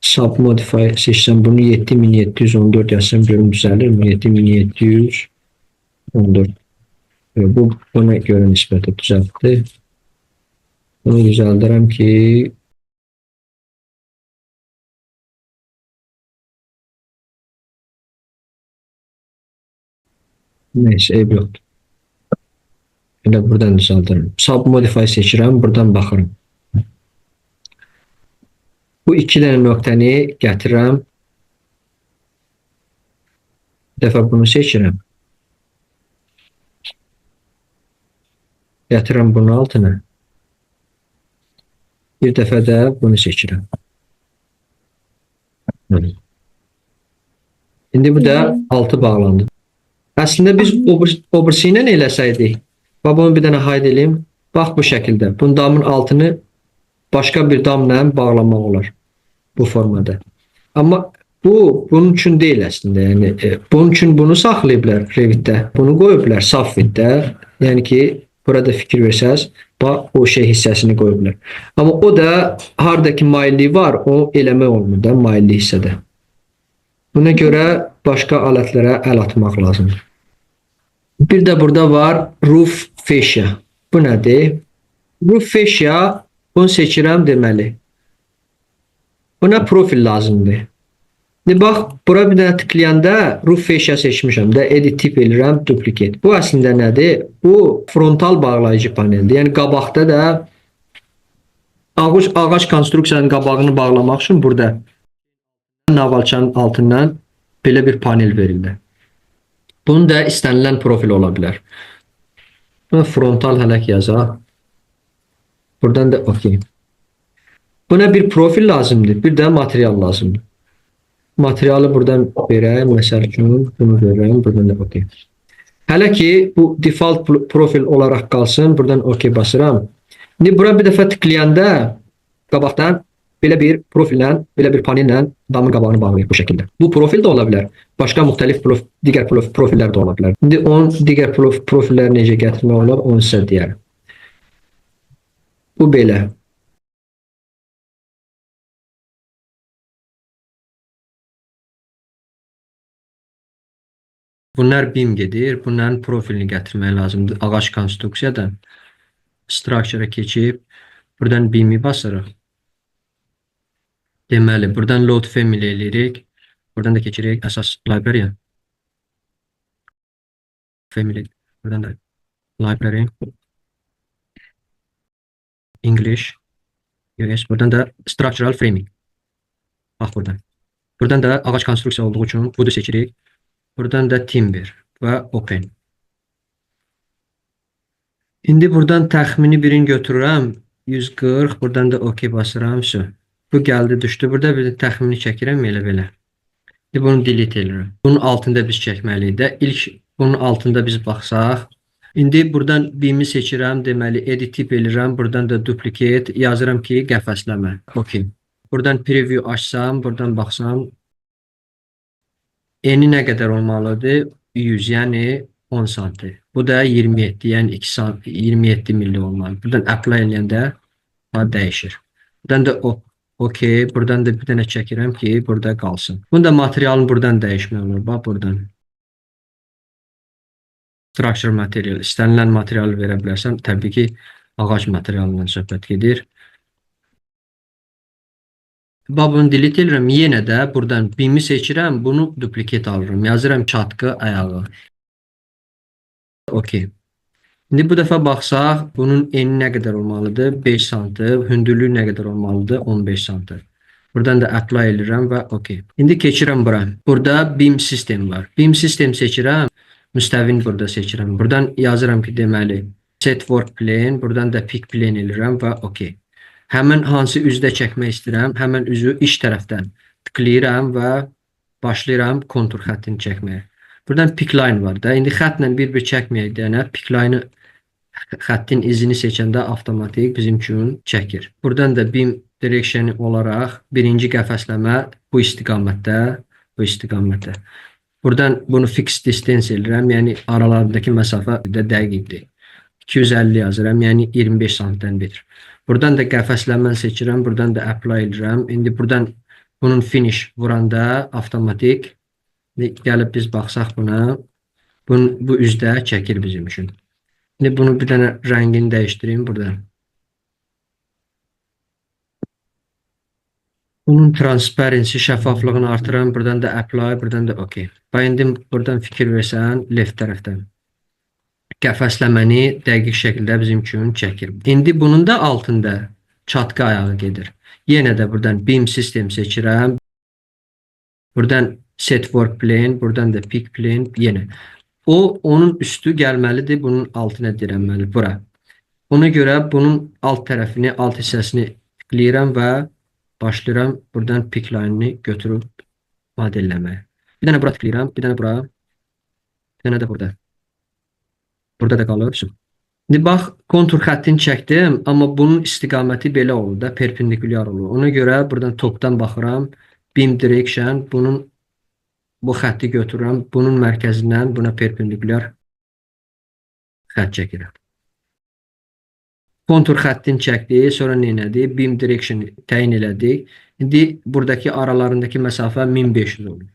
sub modify seçsəm, bunu 7714 yazsam, görüm düzəlir mi? 7714. Bu buna görə nisbətə düzəltdi. Bunu düzəldirəm ki, neyse, eyb yoxdur. Elə buradan düzəldirəm. Sub modify seçirəm, buradan baxırım. Bu iki dənə nöqtəni gətirirəm. Bir dəfə bunu seçirəm. Gətirirəm bunun altına. Bir dəfə də bunu seçirəm. İndi bu da altı bağlandı. Əslində biz o birisi ilə eləsəydik. Və bunu bir dənə hide edeyim. Bax bu şəkildə. Bunun damın altını başqa bir damla bağlamaq olar. Bu formada. Amma bu bunun üçün deyil əslində. Yəni bunun üçün bunu saxlayıblar Revitdə. Bunu qoyublar Safviddə. Yəni ki, burada fikir versəz, bax o şey hissəsini qoyublar. Amma o da hardakı mailliyi var, o eləmək olmur da mailli hissədə. Buna görə başqa alətlərə əl atmaq lazımdır. Bir də burada var roof fascia. Bu nədir? Roof fascia, bunu seçirəm deməli. Buna profil lazımdır. İndi bax, bura bir dənə tıklayanda roof fascia seçmişəm də, edit tip edirəm, duplicate. Bu əslində nədir? Bu frontal bağlayıcı paneldir. Yəni qabaqda da ağac konstruksiyanın qabağını bağlamaq üçün burada navalçanın altından belə bir panel verildi. Bunun da istənilən profil ola bilər. Buna frontal hələk yazaq. Buradan da OK. Buna bir profil lazımdır, bir də material lazımdır. Materialı buradan verəm, məsəl üçün bunu verəm, buradan da OK. Hələ ki bu default profil olaraq qalsın, buradan OK basıram. İndi bura bir dəfə tıklayanda qabaqdan belə bir profillə, belə bir panellə damın qabağını bağlayır bu şəkildə. Bu profil də ola bilər. Başqa müxtəlif digər profillər də ola bilər. İndi onun digər profilləri necə gətirmək olar, onu sizə deyərəm. Bu belə. Bunlar BIM gedir. Bunların profilini gətirmək lazımdır. Ağac konstruksiyadan structure-a keçib buradan BIM-i basırıq. Deməli, buradan load family eləyirik. Buradan da keçirik əsas library. Family. Buradan da library. English. US. Buradan da structural framing. Bax buradan. Buradan da ağac konstruksiya olduğu üçün bunu seçirik. Buradan da timber və open. İndi buradan təxmini birini götürürəm. 140. Buradan da OK basıram. Bu gəldi, düşdü. Burada bir təxmini çəkirəm elə-belə. İndi bunu delete edirəm. Bunun altında biz çəkməliyik də. İlk bunun altında biz baxsaq. İndi buradan BIM-i seçirəm. Deməli, edit tip edirəm. Buradan da duplicate yazıram ki, qəfəsləmə. OK. Buradan preview açsam, buradan baxsam. Eni nə qədər olmalıdır? 100, yəni 10 santim. Bu da 27, yəni 27 milli olmalı. Buradan apply eləyəndə dəyişir. Buradan da OK. Buradan da bir dənə çəkirəm ki, burada qalsın. Bunu da materialını buradan dəyişmək olur. Bax, buradan. Structure material. İstənilən materialı verə bilərsən. Təbii ki, ağac materialından söhbət gedir. Bax, bunu delete edirəm. Yenə də buradan BIM-i seçirəm. Bunu duplicate alıram. Yazıram çatqı ayağı. OK. İndi bu dəfə baxsaq, bunun eni nə qədər olmalıdır? 5 santim. Hündürlüyü nə qədər olmalıdır? 15 santim. Buradan da apply edirəm və OK. İndi keçirəm bura. Burada BIM sistem var. BIM sistem seçirəm. Müstəvin burada seçirəm. Buradan yazıram ki, deməli, set work plane. Buradan da pick plane edirəm və OK. Həmin hansı üzdə çəkmək istəyirəm, həmin üzü iç tərəfdən tıklayıram və başlayıram kontur xəttini çəkməyə. Buradan pick line var da. İndi xəttlə bir-bir çəkməyək deyənə, pick line xəttin izini seçəndə avtomatik bizim üçün çəkir. Buradan da BIM direction olaraq birinci qəfəsləmə bu istiqamətdə, bu istiqamətdə. Buradan bunu fixed distance edirəm, yəni aralarındakı məsafə də dəqiqdir. 250 yazıram, yəni 25 cm. Buradan da qəfəsləməni seçirəm, buradan da apply edirəm. İndi buradan bunun finish vuranda avtomatik gəlib biz baxsaq buna, bu üzdə çəkir bizim üçün. İndi bunu bir dənə rəngini dəyişdireyim buradan. Bunun transparency, şəffaflığını artıram, buradan da apply, buradan da OK. Və indi buradan fikir versən, left tərəfdən. Qəfəsləməni dəqiq şəkildə bizim üçün çəkir. İndi bunun da altında çatqı ayağı gedir. Yenə də buradan BIM sistem seçirəm. Buradan set work plane, buradan da pick plane yenə. Onun üstü gəlməlidir, bunun altına dirənməli bura. Ona görə bunun alt tərəfini, alt hissəsini tıklayıram və başlayıram buradan pick line'ini götürüb modelləməyə. Bir dənə bura tıklayıram, bir dənə bura, bir dənə də burada. Burada da qalır. İndi bax, kontur xəttini çəkdim, amma bunun istiqaməti belə olur da, perpendikulyar olur. Ona görə buradan topdan baxıram, beam direction, bu xətti götürürəm, bunun mərkəzindən buna perpendikulyar xətt çəkirəm. Kontur xəttini çəkdik, sonra neynədik? Beam direction təyin elədik. İndi buradakı aralarındakı məsafə 1500 olur.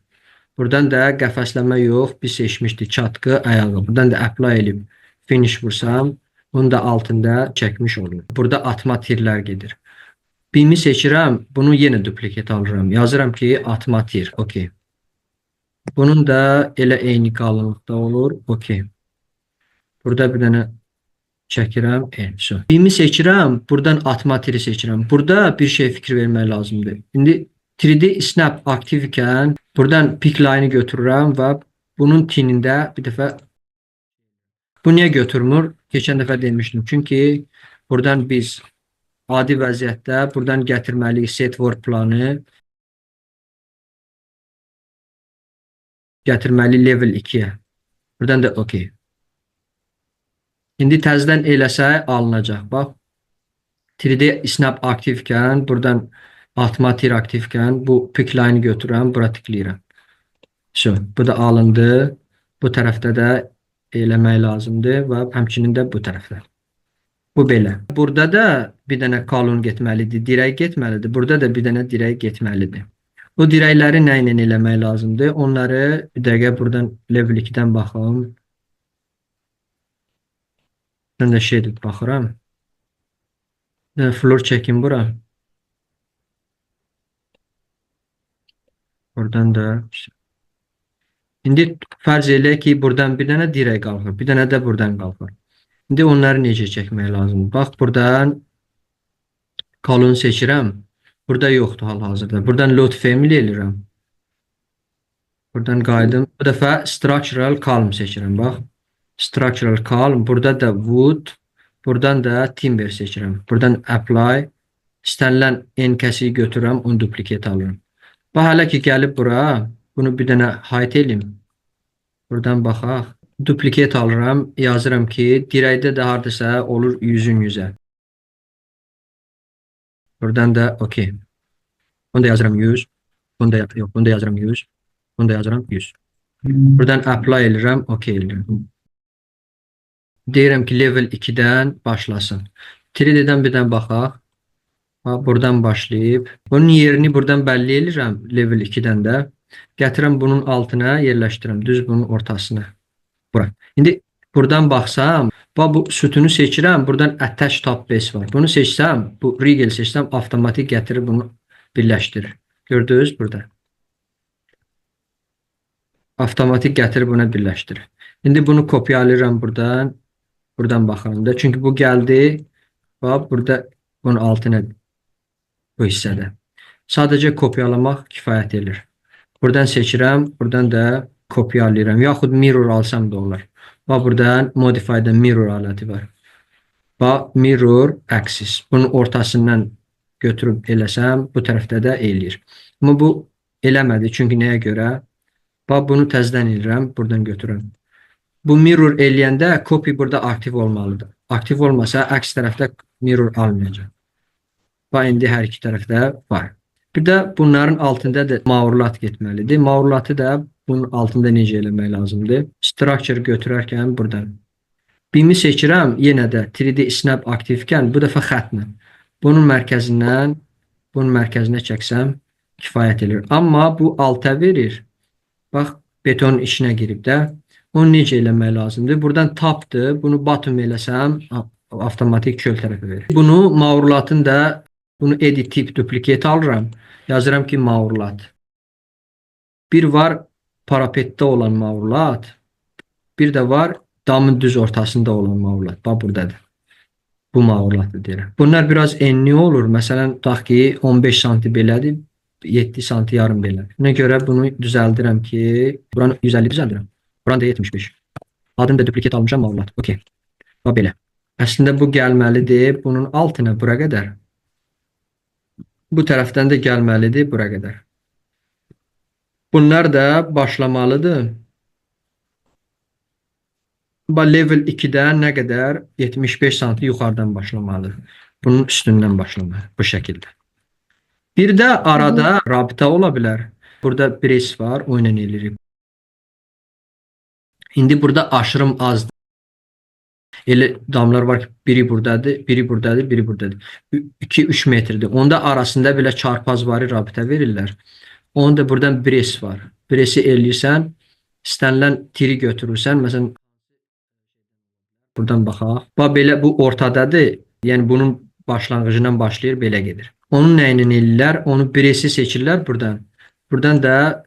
Buradan da qəfəsləmə yox, biz seçmişdik çatqı ayağı. Buradan da apply edib finish vursam, bunu da altında çəkmiş olur. Burada atma tirlər gedir. Beam'i seçirəm, bunu yenə duplikat alıram. Yazıram ki, atma tir, okey. Bunun da elə eyni qalınlıqda olur, okey. Burada bir dənə çəkirəm, beam'i seçirəm, buradan atma tiri seçirəm. Burada bir şey fikir vermək lazımdır. İndi 3D Snap aktiv ikən, buradan pick line'ı götürürəm və bunun tinində bir dəfə bu niyə götürmür? Keçən dəfə demişdim. Çünki buradan biz adi vəziyyətdə buradan gətirməliyik set work planı, gətirməli level 2-yə. Buradan da okey. İndi təzədən eləsə alınacaq. Bax, 3D Snap aktivkən, buradan atma tir aktivkən, bu pick line'ı götürürəm, bura tıklayıram. Bu da alındı. Bu tərəfdə də eləmək lazımdır və həmçinin də bu tərəfdə. Bu belə. Burada da bir dənə kolon getməlidir, dirək getməlidir. Burada da bir dənə dirək getməlidir. O dirəkləri nə ilə eləmək lazımdır? Onları bir dəqiqə buradan level 2-dən baxım. Mən də şeydir, baxıram. Floor çəkim bura. Buradan da İndi fərz elə ki, buradan bir dənə dirək qalxır, bir dənə də buradan qalxır. İndi onları necə çəkmək lazımdır? Bax, buradan kolon seçirəm. Burada yoxdur hal-hazırda. Buradan load family eləyirəm. Buradan qayıdım. Bu dəfə structural column seçirəm. Bax, structural column. Burada da wood. Buradan da timber seçirəm. Buradan apply. İstənilən en kəsiyi götürürəm, onu duplikat alıram. Bax, hələ ki, gəlib bura. Bunu bir dənə height eləyim. Buradan baxaq. Duplikat alıram. Yazıram ki, dirəkdə də hardasa olur 100'ün 100'ə. Buradan da okey. Bunu da yazıram 100. Bunu da yazıram 100. Bunu da yazıram 100. Buradan apply eləyirəm, okey eləyirəm. Deyirəm ki, level 2'dən başlasın. 3D'dən birdən baxaq. Buradan başlayıb. Bunun yerini buradan bəlli eləyirəm level 2'dən də. Gətirəm bunun altına yerləşdirəm. Düz bunun ortasına. Bura. İndi buradan baxsam, bu sütunu seçirəm. Buradan attach top base var. Bunu seçsəm, bu regel seçsəm, avtomatik gətirir bunu birləşdirir. Gördünüz burada. Avtomatik gətirib buna birləşdirir. İndi bunu kopyalayıram buradan. Buradan baxıram da. Çünki bu gəldi. Bax, burada bunun altına bu hissədə. Sadəcə kopyalamaq kifayət edir. Buradan seçirəm, buradan da kopyalayıram. Yaxud mirror alsam da olur. Bax, buradan modify'da mirror aləti var. Bax, mirror axis. Bunun ortasından götürüb eləsəm, bu tərəfdə də eləyir. Amma bu eləmədi. Çünki nəyə görə? Bax, bunu təzədən eləyirəm, buradan götürürəm. Bu mirror eləyəndə copy burada aktiv olmalıdır. Aktiv olmasa, əks tərəfdə mirror almayacaq. Bax, indi hər iki tərəfdə var. Bir də bunların altında da mavrulat getməlidir. Mavrulatı da bunun altında necə eləmək lazımdır? Structure götürərkən buradan. BIM-i seçirəm, yenə də 3D Snap aktivkən, bu dəfə xətlə. Bunun mərkəzindən, bunun mərkəzinə çəksəm, kifayət edir. Amma bu alta verir. Bax, betonun içinə girib də. Onu necə eləmək lazımdır? Buradan tapdır, bunu bottom eləsəm, avtomatik çöl tərəfə verir. Bunu mavrulatın da bunu edit tip duplikat alıram. Yazıram ki, mavrulat. Bir var parapetdə olan mavrulat. Bir də var damın düz ortasında olan mavrulat. Bax, buradadır. bu mağlulatı deyirəm. Bunlar biraz enli olur. Məsələn, tutaq ki, 15 santi belədir, 7 santi yarım belədir. Buna görə bunu düzəldirəm ki, buranı 150 düzəldirəm. Buranı da 75. Adını da duplikat almışam mağlulat. Okey. Və belə. Əslində bu gəlməlidir. Bunun altına bura qədər. Bu tərəfdən də gəlməlidir bura qədər. Bunlar da başlamalıdır. Level 2'den ne kadar? 75 santim yukarıdan başlamalı. Bunun üstünden başlamalı. Bu şekilde. Bir de arada rabita olabilir. Burada brace var. Oynan eləyirik. İndi burada aşırım azdır. Elə damlar var ki, biri buradadır, biri buradadır, biri buradadır. 2-3 metrdir. Onda arasında belə çarpaz var, rabita verirlər. Onda buradan brace var. Brace'i eləyirsən, istənilən tiri götürürsən. Məsələn, buradan baxaq. Bax belə bu ortadadır. Yəni bunun başlanğıcından başlayır, belə gedir. Onun nəyini eləyirlər? Onu brace'i seçirlər buradan. Buradan da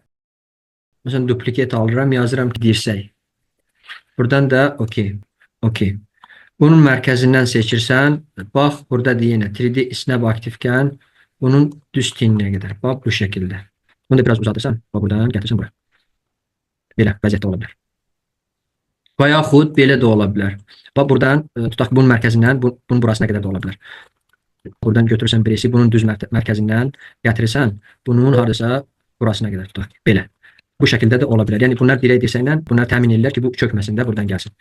məsələn duplikat alıram, yazıram ki, dirsək. Buradan da okey. Okey. Bunun mərkəzindən seçirsən, bax burada yenə 3D snap aktifkən bunun düz tinliyə qədər. Bax bu şəkildə. Bunu da biraz uzadırsan, bax buradan gətirsən bura. Belə vəziyyətdə ola bilər. Və yaxud belə də ola bilər. Bax buradan tutaq ki, bunun mərkəzindən bunun burasına qədər də ola bilər. Buradan götürürsən birisi, bunun düz mərkəzindən gətirirsən, bunun hardasa burasına qədər tutaq ki, belə. Bu şəkildə də ola bilər. Yəni bunlar dirək dirsəklə bunlar təmin edirlər ki, bu çökməsin də buradan gəlsin.